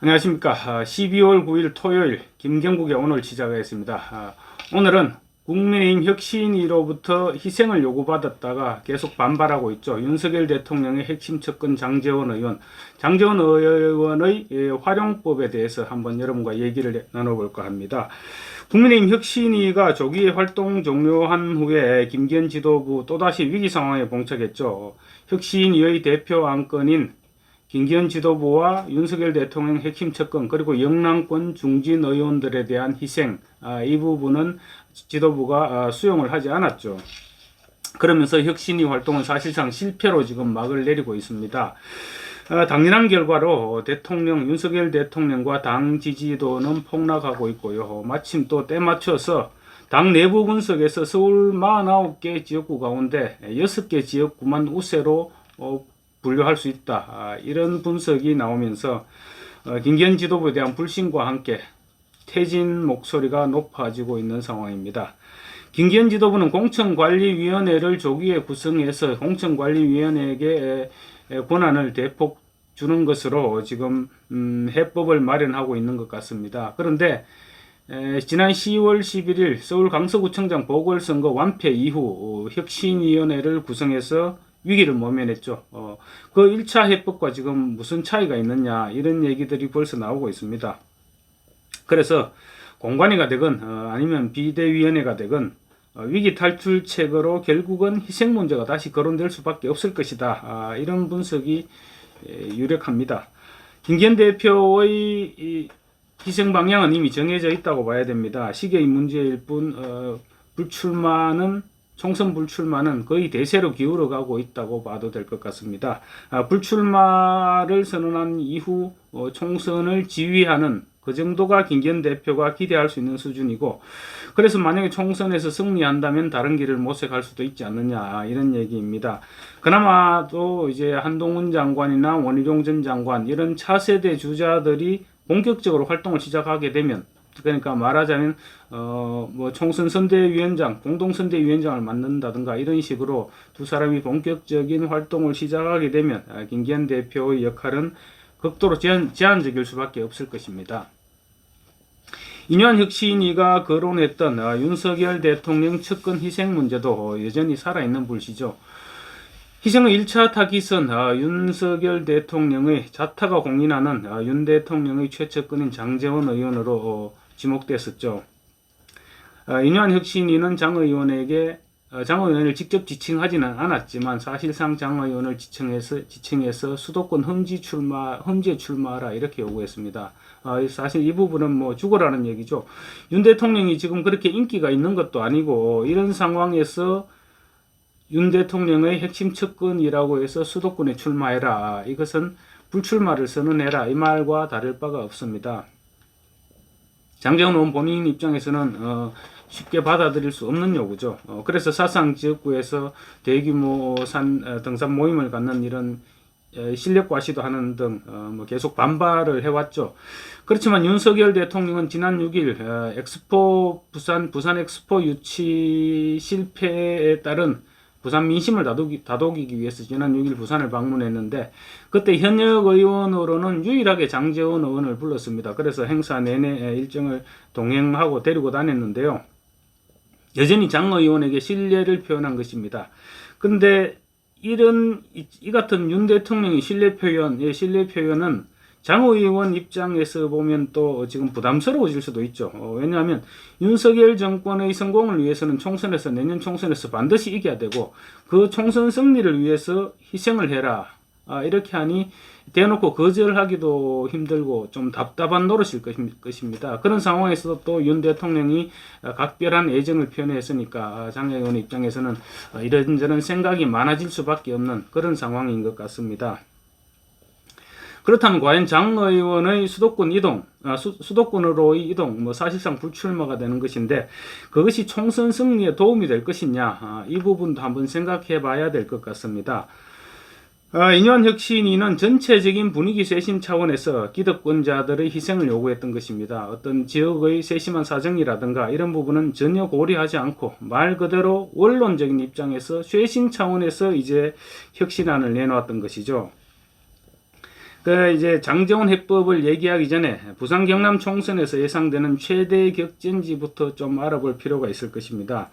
안녕하십니까. 12월 9일 토요일 김경국의 오늘 시작하겠습니다. 오늘은 국민의힘 혁신위로부터 희생을 요구받았다가 계속 반발하고 있죠. 윤석열 대통령의 핵심 측근 장제원 의원. 장제원 의원의 활용법에 대해서 한번 여러분과 얘기를 나눠볼까 합니다. 국민의힘 혁신위가 조기에 활동 종료한 후에 김기현 지도부 또다시 위기 상황에 봉착했죠. 혁신위의 대표 안건인 김기현 지도부와 윤석열 대통령 핵심 측근 그리고 영남권 중진 의원들에 대한 희생, 이 부분은 지도부가 수용을 하지 않았죠. 그러면서 혁신위 활동은 사실상 실패로 지금 막을 내리고 있습니다. 당연한 결과로 윤석열 대통령과 당 지지도는 폭락하고 있고요. 마침 또 때맞춰서 당 내부 분석에서 서울 49개 지역구 가운데 6개 지역구만 우세로 분류할 수 있다. 이런 분석이 나오면서 김기현 지도부에 대한 불신과 함께 퇴진 목소리가 높아지고 있는 상황입니다. 김기현 지도부는 공천관리위원회를 조기에 구성해서 공천관리위원회에게 권한을 대폭 주는 것으로 지금 해법을 마련하고 있는 것 같습니다. 그런데 지난 10월 11일 서울 강서구청장 보궐선거 완패 이후 혁신위원회를 구성해서 위기를 모면했죠. 그 1차 해법과 지금 무슨 차이가 있느냐 이런 얘기들이 벌써 나오고 있습니다. 그래서 공관위가 되건 아니면 비대위원회가 되건 위기 탈출책으로 결국은 희생 문제가 다시 거론될 수밖에 없을 것이다. 이런 분석이 유력합니다. 김기현 대표의 희생 방향은 이미 정해져 있다고 봐야 됩니다. 시기의 문제일 뿐 총선 불출마는 거의 대세로 기울어가고 있다고 봐도 될 것 같습니다. 불출마를 선언한 이후 총선을 지휘하는 그 정도가 김기현 대표가 기대할 수 있는 수준이고, 그래서 만약에 총선에서 승리한다면 다른 길을 모색할 수도 있지 않느냐 이런 얘기입니다. 그나마도 이제 한동훈 장관이나 원희룡 전 장관 이런 차세대 주자들이 본격적으로 활동을 시작하게 되면, 그러니까 말하자면 총선 선대위원장, 공동 선대위원장을 맡는다든가 이런 식으로 두 사람이 본격적인 활동을 시작하게 되면 김기현 대표의 역할은 극도로 제한적일 수밖에 없을 것입니다. 인환혁신위가 거론했던 윤석열 대통령 측근 희생 문제도 여전히 살아있는 불씨죠. 희생의 1차 타깃은 윤석열 대통령의 자타가 공인하는 윤 대통령의 최측근인 장제원 의원으로 지목됐었죠. 인환혁신위는 장 의원을 직접 지칭하지는 않았지만 사실상 장 의원을 지칭해서 수도권 험지에 출마하라 이렇게 요구했습니다. 사실 이 부분은 죽어라는 얘기죠. 윤 대통령이 지금 그렇게 인기가 있는 것도 아니고, 이런 상황에서 윤 대통령의 핵심 측근이라고 해서 수도권에 출마해라, 이것은 불출마를 선언해라, 이 말과 다를 바가 없습니다. 장제원 의원 본인 입장에서는 쉽게 받아들일 수 없는 요구죠. 그래서 사상 지역구에서 대규모 등산 모임을 갖는 이런 실력 과시도 하는 등 계속 반발을 해왔죠. 그렇지만 윤석열 대통령은 지난 6일 부산 엑스포 유치 실패에 따른 부산 민심을 다독이기 위해서 지난 6일 부산을 방문했는데, 그때 현역 의원으로는 유일하게 장제원 의원을 불렀습니다. 그래서 행사 내내 일정을 동행하고 데리고 다녔는데요. 여전히 장 의원에게 신뢰를 표현한 것입니다. 근데 이 같은 윤 대통령의 신뢰 표현은 장 의원 입장에서 보면 또 지금 부담스러워질 수도 있죠. 왜냐하면 윤석열 정권의 성공을 위해서는 내년 총선에서 반드시 이겨야 되고, 그 총선 승리를 위해서 희생을 해라, 이렇게 하니 대놓고 거절하기도 힘들고 좀 답답한 노릇일 것입니다. 그런 상황에서도 또 윤 대통령이 각별한 애정을 표현했으니까 장 의원 입장에서는 이런저런 생각이 많아질 수밖에 없는 그런 상황인 것 같습니다. 그렇다면 과연 장 의원의 수도권으로의 이동, 사실상 불출마가 되는 것인데, 그것이 총선 승리에 도움이 될 것이냐, 이 부분도 한번 생각해 봐야 될 것 같습니다. 인환혁신위는 전체적인 분위기 쇄신 차원에서 기득권자들의 희생을 요구했던 것입니다. 어떤 지역의 세심한 사정이라든가 이런 부분은 전혀 고려하지 않고 말 그대로 원론적인 입장에서 쇄신 차원에서 이제 혁신안을 내놓았던 것이죠. 그 이제 장제원 해법을 얘기하기 전에 부산 경남 총선에서 예상되는 최대 격전지부터 좀 알아볼 필요가 있을 것입니다.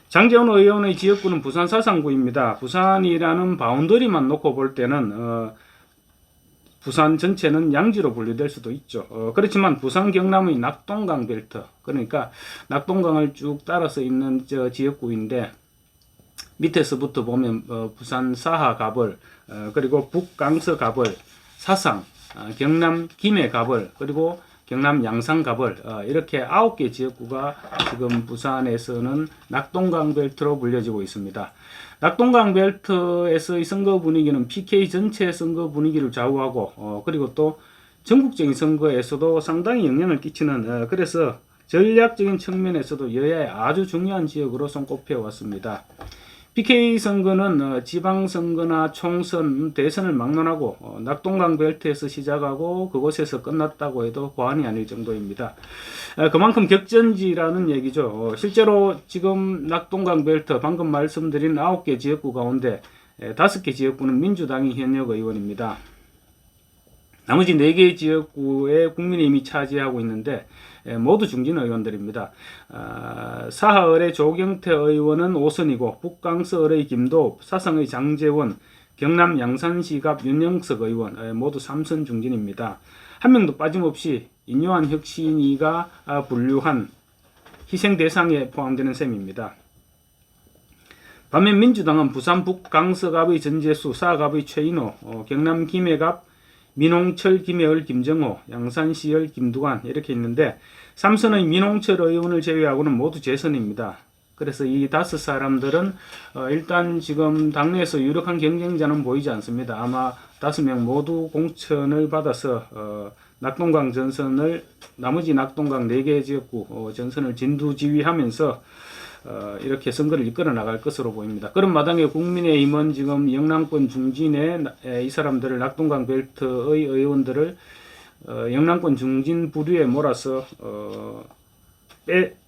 장제원 의원의 지역구는 부산 사상구입니다. 부산이라는 바운더리만 놓고 볼 때는 부산 전체는 양지로 분류될 수도 있죠. 그렇지만 부산 경남의 낙동강 벨트, 그러니까 낙동강을 쭉 따라서 있는 저 지역구인데 밑에서부터 보면 부산 사하 가벌, 그리고 북강서 가벌, 사상, 경남 김해 가벌, 그리고 경남 양산 가벌, 이렇게 9개 지역구가 지금 부산에서는 낙동강 벨트로 불려지고 있습니다. 낙동강 벨트에서의 선거 분위기는 PK 전체 선거 분위기를 좌우하고 그리고 또 전국적인 선거에서도 상당히 영향을 끼치는 그래서 전략적인 측면에서도 여야의 아주 중요한 지역으로 손꼽혀 왔습니다. PK 선거는 지방선거나 총선, 대선을 막론하고 낙동강 벨트에서 시작하고 그곳에서 끝났다고 해도 과언이 아닐 정도입니다. 그만큼 격전지라는 얘기죠. 실제로 지금 낙동강 벨트 방금 말씀드린 9개 지역구 가운데 5개 지역구는 민주당이 현역 의원입니다. 나머지 4개 지역구에 국민의힘이 차지하고 있는데 모두 중진 의원들입니다. 사하을의 조경태 의원은 5선이고 북강서을의 김도읍, 사상의 장제원, 경남 양산시갑 윤영석 의원 모두 3선 중진입니다. 한 명도 빠짐없이 인요한 혁신이가 분류한 희생 대상에 포함되는 셈입니다. 반면 민주당은 부산 북강서갑의 전재수, 사갑의 최인호, 경남 김해갑 민홍철, 김해을, 김정호, 양산시열, 김두관 이렇게 있는데 3선의 민홍철 의원을 제외하고는 모두 재선입니다. 그래서 이 5사람들은 일단 지금 당내에서 유력한 경쟁자는 보이지 않습니다. 아마 5명 모두 공천을 받아서 낙동강 전선을 나머지 낙동강 4개 지역구 전선을 진두지휘하면서 이렇게 선거를 이끌어 나갈 것으로 보입니다. 그런 마당에 국민의힘은 지금 영남권 중진에 이 사람들을 낙동강 벨트의 의원들을 영남권 중진 부류에 몰아서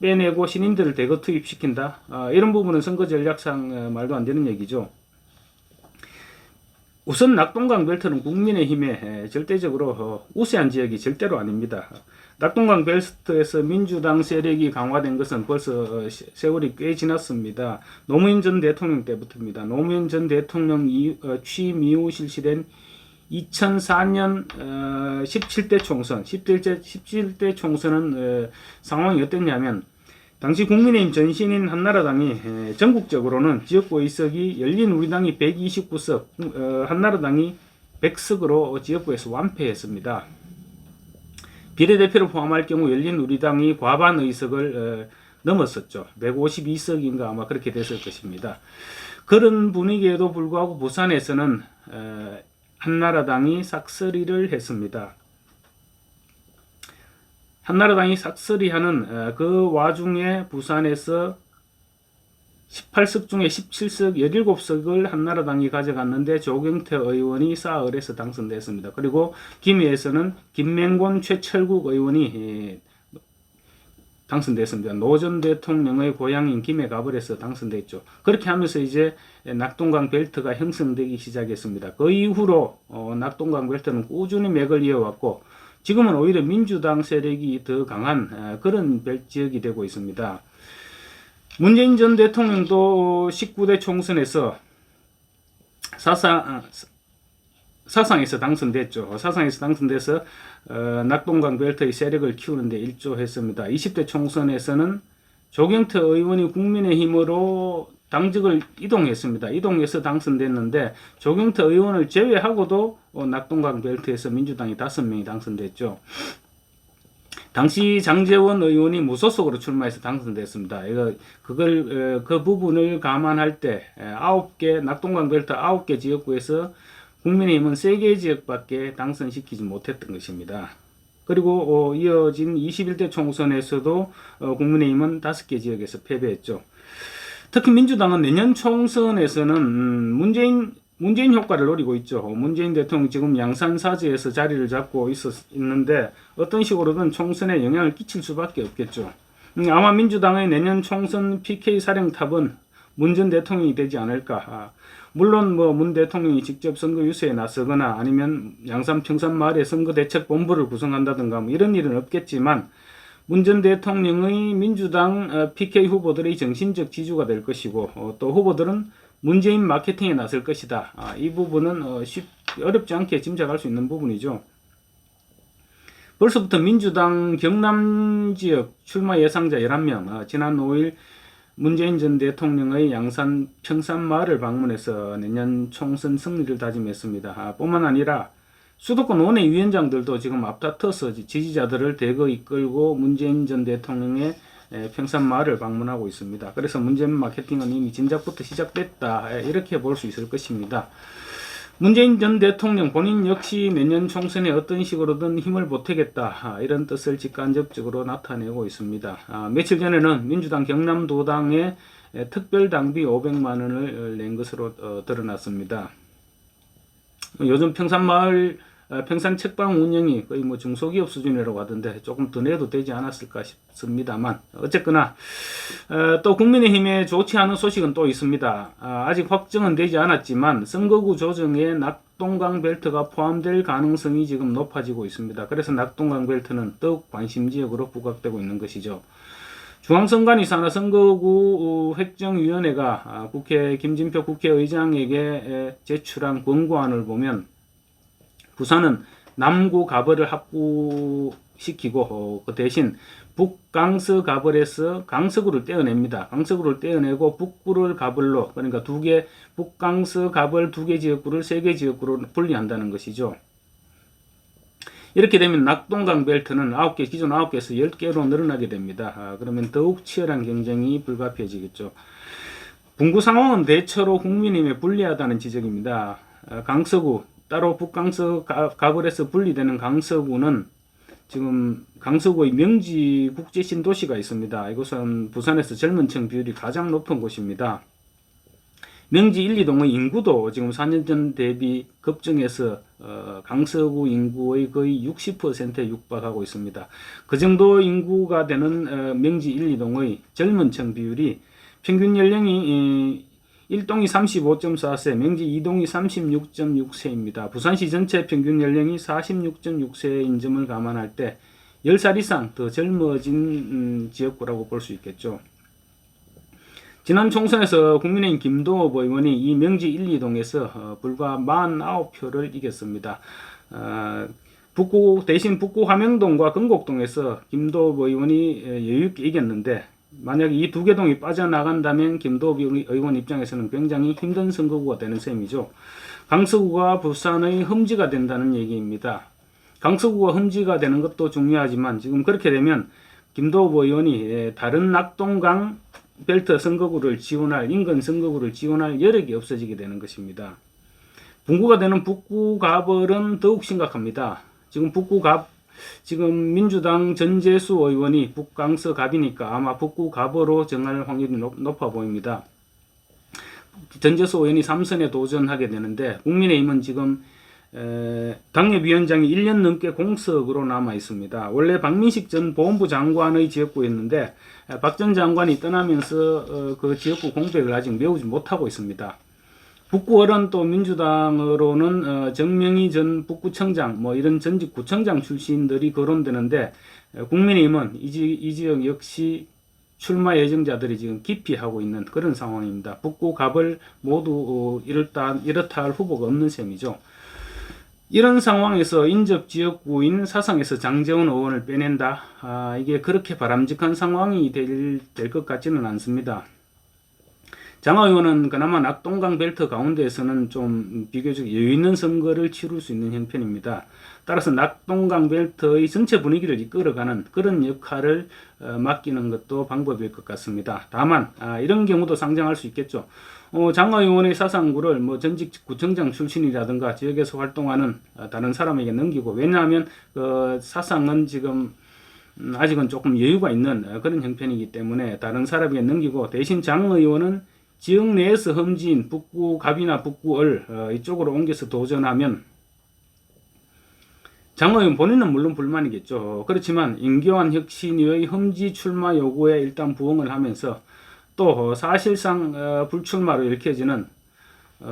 빼내고 신인들을 대거 투입시킨다. 이런 부분은 선거 전략상 말도 안 되는 얘기죠. 우선 낙동강 벨트는 국민의힘의 절대적으로 우세한 지역이 절대로 아닙니다. 낙동강 벨트에서 민주당 세력이 강화된 것은 벌써 세월이 꽤 지났습니다. 노무현 전 대통령 때부터입니다. 노무현 전 대통령 취임 이후 실시된 2004년 17대 총선, 17대 총선은 상황이 어땠냐면 당시 국민의힘 전신인 한나라당이 전국적으로는 지역구 의석이 열린우리당이 129석, 한나라당이 100석으로 지역구에서 완패했습니다. 비례대표를 포함할 경우 열린우리당이 과반 의석을 넘었었죠. 152석인가 아마 그렇게 됐을 것입니다. 그런 분위기에도 불구하고 부산에서는 한나라당이 싹쓸이를 했습니다. 한나라당이 싹쓸이하는 그 와중에 부산에서 18석 중에 17석, 17석을 한나라당이 가져갔는데 조경태 의원이 사흘에서 당선됐습니다. 그리고 김해에서는 김맹곤, 최철국 의원이 당선됐습니다. 노 전 대통령의 고향인 김해 가벌에서 당선됐죠. 그렇게 하면서 이제 낙동강 벨트가 형성되기 시작했습니다. 그 이후로 낙동강 벨트는 꾸준히 맥을 이어왔고 지금은 오히려 민주당 세력이 더 강한 그런 지역이 되고 있습니다. 문재인 전 대통령도 19대 총선에서 사상에서 당선됐죠. 사상에서 당선돼서 낙동강 벨트의 세력을 키우는데 일조했습니다. 20대 총선에서는 조경태 의원이 국민의힘으로 당직을 이동했습니다. 이동해서 당선됐는데 조경태 의원을 제외하고도 낙동강 벨트에서 민주당이 5명이 당선됐죠. 당시 장제원 의원이 무소속으로 출마해서 당선됐습니다. 그 부분을 감안할 때 낙동강 벨트 9개 지역구에서 국민의힘은 3개 지역밖에 당선시키지 못했던 것입니다. 그리고 이어진 21대 총선에서도 국민의힘은 5개 지역에서 패배했죠. 특히 민주당은 내년 총선에서는 문재인 효과를 노리고 있죠. 문재인 대통령 지금 양산사지에서 자리를 잡고 있는데 어떤 식으로든 총선에 영향을 끼칠 수밖에 없겠죠. 아마 민주당의 내년 총선 PK 사령탑은 문 전 대통령이 되지 않을까. 물론 뭐 문 대통령이 직접 선거 유세에 나서거나 아니면 양산 평산마을에 선거대책본부를 구성한다든가 뭐 이런 일은 없겠지만 문 전 대통령의 민주당 PK 후보들의 정신적 지주가 될 것이고 또 후보들은 문재인 마케팅에 나설 것이다. 이 부분은 어렵지 않게 짐작할 수 있는 부분이죠. 벌써부터 민주당 경남 지역 출마 예상자 11명, 지난 5일 문재인 전 대통령의 양산 평산마을을 방문해서 내년 총선 승리를 다짐했습니다. 뿐만 아니라 수도권 원외위원장들도 지금 앞다퉈서 지지자들을 대거 이끌고 문재인 전 대통령의 평산마을을 방문하고 있습니다. 그래서 문재인 마케팅은 이미 진작부터 시작됐다, 이렇게 볼 수 있을 것입니다. 문재인 전 대통령 본인 역시 내년 총선에 어떤 식으로든 힘을 보태겠다, 이런 뜻을 직간접적으로 나타내고 있습니다. 며칠 전에는 민주당 경남도당에 특별당비 500만 원을 낸 것으로 드러났습니다. 요즘 평산마을 평산 책방 운영이 거의 뭐 중소기업 수준이라고 하던데 조금 더 내도 되지 않았을까 싶습니다만, 어쨌거나 또 국민의힘에 좋지 않은 소식은 또 있습니다. 아직 확정은 되지 않았지만 선거구 조정에 낙동강 벨트가 포함될 가능성이 지금 높아지고 있습니다. 그래서 낙동강 벨트는 더욱 관심지역으로 부각되고 있는 것이죠. 중앙선관위 산하 선거구 획정위원회가 국회 김진표 국회의장에게 제출한 권고안을 보면 부산은 남구 가벌을 합구시키고 그 대신 북강서 가벌에서 강서구를 떼어냅니다. 강서구를 떼어내고 북구를 가벌로, 그러니까 북강서 가벌 2개 지역구를 3개 지역구로 분리한다는 것이죠. 이렇게 되면 낙동강 벨트는 기존 9개에서 10개로 늘어나게 됩니다. 그러면 더욱 치열한 경쟁이 불가피해지겠죠. 분구 상황은 대체로 국민의힘에 불리하다는 지적입니다. 강서구, 따로 북강서 가벌에서 분리되는 강서구는 지금 강서구의 명지 국제 신도시가 있습니다. 이곳은 부산에서 젊은 층 비율이 가장 높은 곳입니다. 명지 1, 2동의 인구도 지금 4년 전 대비 급증해서 강서구 인구의 거의 60%에 육박하고 있습니다. 그 정도 인구가 되는 명지 1, 2동의 젊은 층 비율이 평균 연령이 1동이 35.4세, 명지 2동이 36.6세입니다. 부산시 전체 평균 연령이 46.6세인 점을 감안할 때 10살 이상 더 젊어진 지역구라고 볼 수 있겠죠. 지난 총선에서 국민의힘 김도읍 의원이 이 명지 1, 2동에서 불과 49표를 이겼습니다. 대신 북구 화명동과 건곡동에서 김도읍 의원이 여유있게 이겼는데, 만약 이 2개 동이 빠져나간다면 김도읍 의원 입장에서는 굉장히 힘든 선거구가 되는 셈이죠. 강서구가 부산의 흠지가 된다는 얘기입니다. 강서구가 흠지가 되는 것도 중요하지만 지금 그렇게 되면 김도읍 의원이 다른 낙동강 벨트 선거구를 지원할, 인근 선거구를 지원할 여력이 없어지게 되는 것입니다. 분구가 되는 북구 가벌은 더욱 심각합니다. 지금 민주당 전재수 의원이 북강서 갑이니까 아마 북구 가버로 정할 확률이 높아 보입니다. 전재수 의원이 3선에 도전하게 되는데, 국민의힘은 지금 당협위원장이 1년 넘게 공석으로 남아 있습니다. 원래 박민식 전 보훈부 장관의 지역구였는데 박 전 장관이 떠나면서 그 지역구 공백을 아직 메우지 못하고 있습니다. 북구어른 또 민주당으로는 정명희 전 북구청장, 이런 전직 구청장 출신들이 거론되는데, 국민의힘은 이 지역 역시 출마 예정자들이 지금 기피하고 있는 그런 상황입니다. 북구 갑을 모두 이렇다 할 후보가 없는 셈이죠. 이런 상황에서 인접 지역구인 사상에서 장제원 의원을 빼낸다, 이게 그렇게 바람직한 상황이 될 것 같지는 않습니다. 장하 의원은 그나마 낙동강 벨트 가운데에서는 좀 비교적 여유있는 선거를 치룰 수 있는 형편입니다. 따라서 낙동강 벨트의 전체 분위기를 이끌어가는 그런 역할을 맡기는 것도 방법일 것 같습니다. 다만 이런 경우도 상정할 수 있겠죠. 장하 의원의 사상구를 전직 구청장 출신이라든가 지역에서 활동하는 다른 사람에게 넘기고, 왜냐하면 사상은 지금 아직은 조금 여유가 있는 그런 형편이기 때문에 다른 사람에게 넘기고, 대신 장 의원은 지역 내에서 험지인 북구 갑이나 북구을 이쪽으로 옮겨서 도전하면, 장 의원 본인은 물론 불만이겠죠. 그렇지만 임교환 혁신위의 험지 출마 요구에 일단 부응을 하면서 또 사실상 불출마로 읽혀지는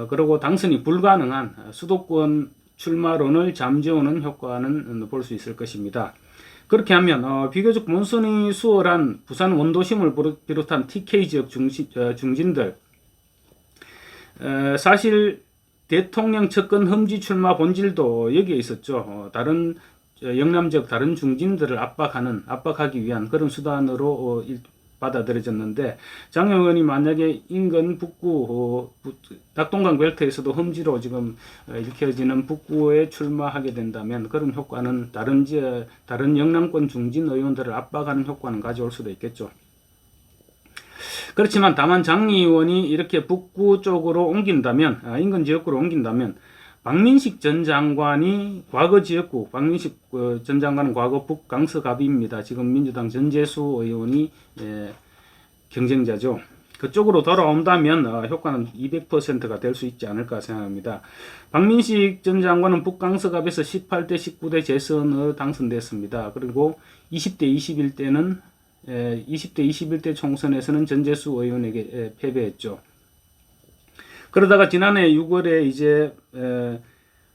그리고 당선이 불가능한 수도권 출마론을 잠재우는 효과는 볼 수 있을 것입니다. 그렇게 하면 비교적 monsun이 수월한 부산 원도심을 비롯한 TK 지역 중진들 사실 대통령 측근 험지 출마 본질도 여기에 있었죠. 다른 영남 지역 다른 중진들을 압박하기 위한 그런 수단으로 받아들여졌는데, 장 의원이 만약에 인근 북구 낙동강 벨트에서도 험지로 지금 일으켜지는 북구에 출마하게 된다면 그런 효과는 다른 영남권 중진 의원들을 압박하는 효과는 가져올 수도 있겠죠. 그렇지만 다만 장 의원이 이렇게 북구 쪽으로 옮긴다면, 인근 지역구로 옮긴다면 박민식 전 장관이 과거 지역구, 박민식 전 장관은 과거 북강서갑입니다. 지금 민주당 전재수 의원이 경쟁자죠. 그쪽으로 돌아온다면 효과는 200%가 될 수 있지 않을까 생각합니다. 박민식 전 장관은 북강서갑에서 18대 19대 재선으로 당선됐습니다. 그리고 20대 21대 총선에서는 전재수 의원에게 패배했죠. 그러다가 지난해 6월에 이제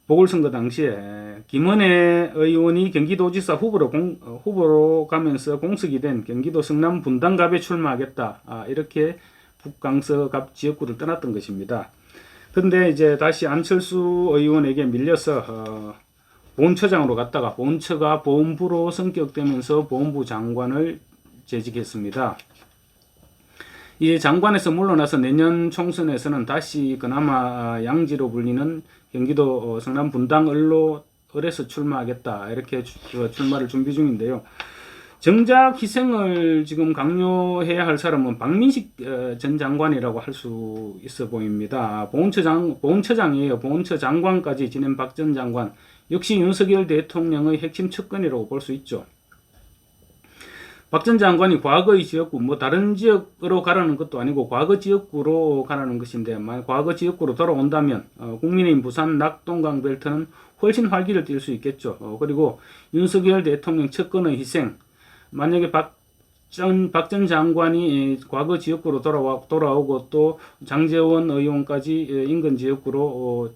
보궐선거 당시에 김은혜 의원이 경기도지사 후보로 가면서 공석이 된 경기도 성남 분당갑에 출마하겠다, 이렇게 북강서갑 지역구를 떠났던 것입니다. 그런데 이제 다시 안철수 의원에게 밀려서 보훈처장으로 갔다가 보훈처가 보훈부로 성격되면서 보훈부 장관을 재직했습니다. 이 장관에서 물러나서 내년 총선에서는 다시 그나마 양지로 불리는 경기도 성남 분당 을에서 출마하겠다, 이렇게 출마를 준비 중인데요. 정작 희생을 지금 강요해야 할 사람은 박민식 전 장관이라고 할 수 있어 보입니다. 보훈처장이에요. 보훈처 장관까지 지낸 박 전 장관, 역시 윤석열 대통령의 핵심 측근이라고 볼 수 있죠. 박 전 장관이 과거의 지역구, 다른 지역으로 가라는 것도 아니고 과거 지역구로 가라는 것인데, 만약 과거 지역구로 돌아온다면 국민의힘 부산 낙동강 벨트는 훨씬 활기를 띨 수 있겠죠. 그리고 윤석열 대통령 측근의 희생, 만약에 박 전 장관이 과거 지역구로 돌아오고 또 장제원 의원까지 인근 지역구로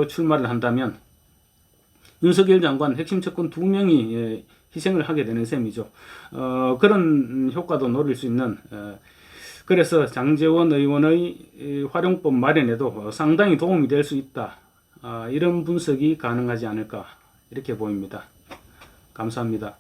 출마를 한다면 윤석열 장관 핵심 측근 2명이 희생을 하게 되는 셈이죠. 그런 효과도 노릴 수 있는, 그래서 장제원 의원의 활용법 마련에도 상당히 도움이 될 수 있다, 이런 분석이 가능하지 않을까 이렇게 보입니다. 감사합니다.